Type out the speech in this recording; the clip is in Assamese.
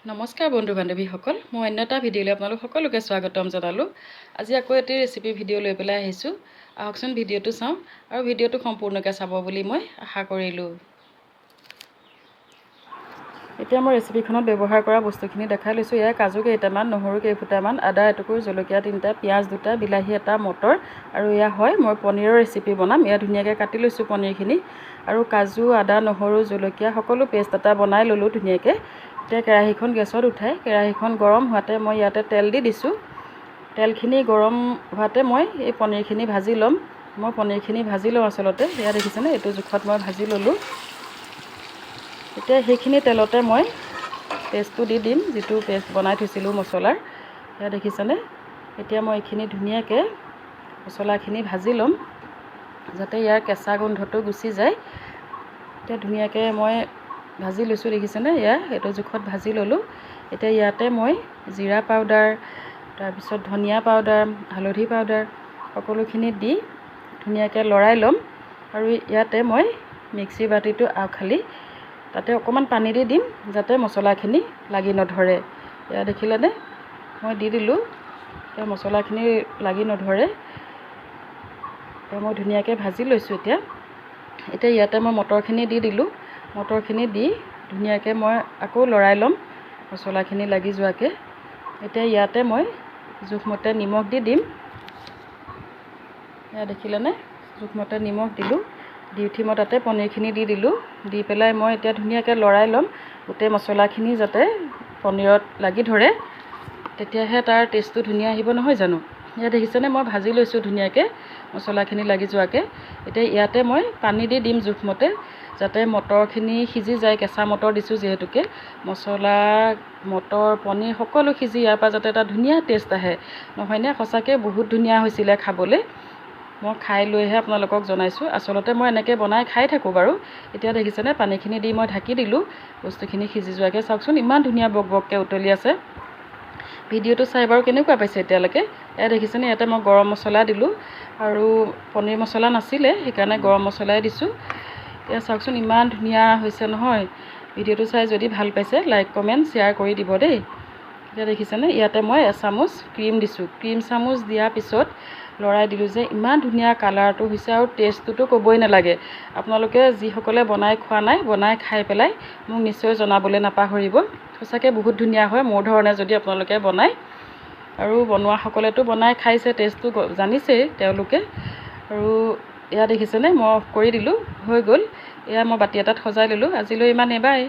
নমস্কাৰ বন্ধু বান্ধৱীসকল, মই অন্য এটা ভিডিঅ'লৈ আপোনালোক সকলোকে স্বাগতম জনালোঁ। আজি আকৌ এটি ৰেচিপি ভিডিঅ' লৈ পেলাই আহিছোঁ। আহকচোন ভিডিঅ'টো চাওঁ আৰু ভিডিঅ'টো সম্পূৰ্ণকৈ চাব বুলি মই আশা কৰিলোঁ। এতিয়া মই ৰেচিপিখনত ব্যৱহাৰ কৰা বস্তুখিনি দেখাই লৈছোঁ। এয়া কাজু কেইটামান, নহৰু কেইফুটামান, আদা এটুকুৰ, জলকীয়া 3টা, পিঁয়াজ 2টা, বিলাহী 1টা, মটৰ আৰু এয়া হয় মই পনীৰৰ ৰেচিপি বনাম। এয়া ধুনীয়াকৈ কাটি লৈছোঁ পনীৰখিনি আৰু কাজু, আদা, নহৰু, জলকীয়া সকলো পেষ্ট এটা বনাই ল'লোঁ ধুনীয়াকৈ। এতিয়া কেৰাহীখন গেছত উঠাই কেৰাহীখন গৰম হোৱাতে মই ইয়াতে তেল দি দিছোঁ। তেলখিনি গৰম হোৱাতে মই এই পনীৰখিনি ভাজি ল'ম। মই পনীৰখিনি ভাজি লওঁ আচলতে। এয়া দেখিছেনে, এইটো জোখত মই ভাজি ল'লোঁ। এতিয়া সেইখিনি তেলতে মই পেষ্টটো দি দিম, যিটো পেষ্ট বনাই থৈছিলোঁ মছলাৰ। এয়া দেখিছেনে, এতিয়া মই এইখিনি ধুনীয়াকৈ মছলাখিনি ভাজি ল'ম যাতে ইয়াৰ কেঁচা গোন্ধটো গুচি যায়। এতিয়া ধুনীয়াকৈ মই ভাজি লৈছোঁ, দেখিছেনে, এয়া এইটো জোখত ভাজি ল'লোঁ। এতিয়া ইয়াতে মই জিৰা পাউডাৰ, তাৰপিছত ধনিয়া পাউডাৰ, হালধি পাউডাৰ সকলোখিনি দি ধুনীয়াকৈ লৰাই ল'ম। আৰু ইয়াতে মই মিক্সি বাতিটো খালি তাতে অকণমান পানী দি দিম যাতে মছলাখিনি লাগি নধৰে। এয়া দেখিলেনে, মই দি দিলোঁ। এতিয়া মছলাখিনি লাগি নধৰে। এতিয়া মই ধুনীয়াকৈ ভাজি লৈছোঁ। এতিয়া ইয়াতে মই মটৰখিনি দি দিলোঁ। মটৰখিনি দি ধুনীয়াকৈ মই আকৌ লৰাই ল'ম মছলাখিনি লাগি যোৱাকৈ। এতিয়া ইয়াতে মই জোখমতে নিমখ দি দিম। এয়া দেখিলেনে, জোখমতে নিমখ দিলোঁ। দি উঠি মই তাতে পনীৰখিনি দি দিলোঁ। দি পেলাই মই এতিয়া ধুনীয়াকৈ লৰাই ল'ম গোটেই মছলাখিনি যাতে পনীৰত লাগি ধৰে, তেতিয়াহে তাৰ টেষ্টটো ধুনীয়া আহিব, নহয় জানো। এয়া দেখিছেনে, মই ভাজি লৈছোঁ ধুনীয়াকৈ মছলাখিনি লাগি যোৱাকৈ। এতিয়া ইয়াতে মই পানী দি দিম জোখমতে যাতে মটৰখিনি সিজি যায়। কেঁচা মটৰ দিছোঁ যিহেতুকে, মছলা, মটৰ, পনীৰ সকলো সিজি ইয়াৰ পৰা যাতে এটা ধুনীয়া টেষ্ট আহে, নহয়নে। সঁচাকৈ বহুত ধুনীয়া হৈছিলে খাবলৈ। মই খাই লৈহে আপোনালোকক জনাইছোঁ। আচলতে মই এনেকৈ বনাই খাই থাকোঁ বাৰু। এতিয়া দেখিছেনে, পানীখিনি দি মই ঢাকি দিলোঁ বস্তুখিনি সিজি যোৱাকৈ। চাওকচোন ইমান ধুনীয়া বক বককৈ উতলি আছে। ভিডিঅ'টো চাই বাৰু কেনেকুৱা পাইছে এতিয়ালৈকে। এয়া দেখিছেনে, ইয়াতে মই গৰম মছলা দিলোঁ আৰু পনীৰ মছলা নাছিলে, সেইকাৰণে গৰম মছলাই দিছোঁ। এতিয়া চাওকচোন ইমান ধুনীয়া হৈছে নহয়। ভিডিঅ'টো চাই যদি ভাল পাইছে লাইক, কমেণ্ট, শ্বেয়াৰ কৰি দিব দেই। এতিয়া দেখিছেনে, ইয়াতে মই এচামুচ ক্ৰীম দিছোঁ। ক্ৰীম চামুচ দিয়াৰ পিছত লৰাই দিলোঁ যে ইমান ধুনীয়া কালাৰটো হৈছে আৰু টেষ্টটোতো ক'বই নালাগে। আপোনালোকে যিসকলে বনাই খোৱা নাই, বনাই খাই পেলাই মোক নিশ্চয় জনাবলৈ নাপাহৰিব। সঁচাকৈ বহুত ধুনীয়া হয় মোৰ ধৰণে যদি আপোনালোকে বনায়। আৰু বনোৱাসকলেতো বনাই খাইছে, টেষ্টটো জানিছেই তেওঁলোকে। আৰু এয়া দেখিছেনে, মই অফ কৰি দিলোঁ, হৈ গ'ল। এয়া মই বাতি এটাত সজাই ল'লোঁ। আজিলৈ ইমানেই, বাই।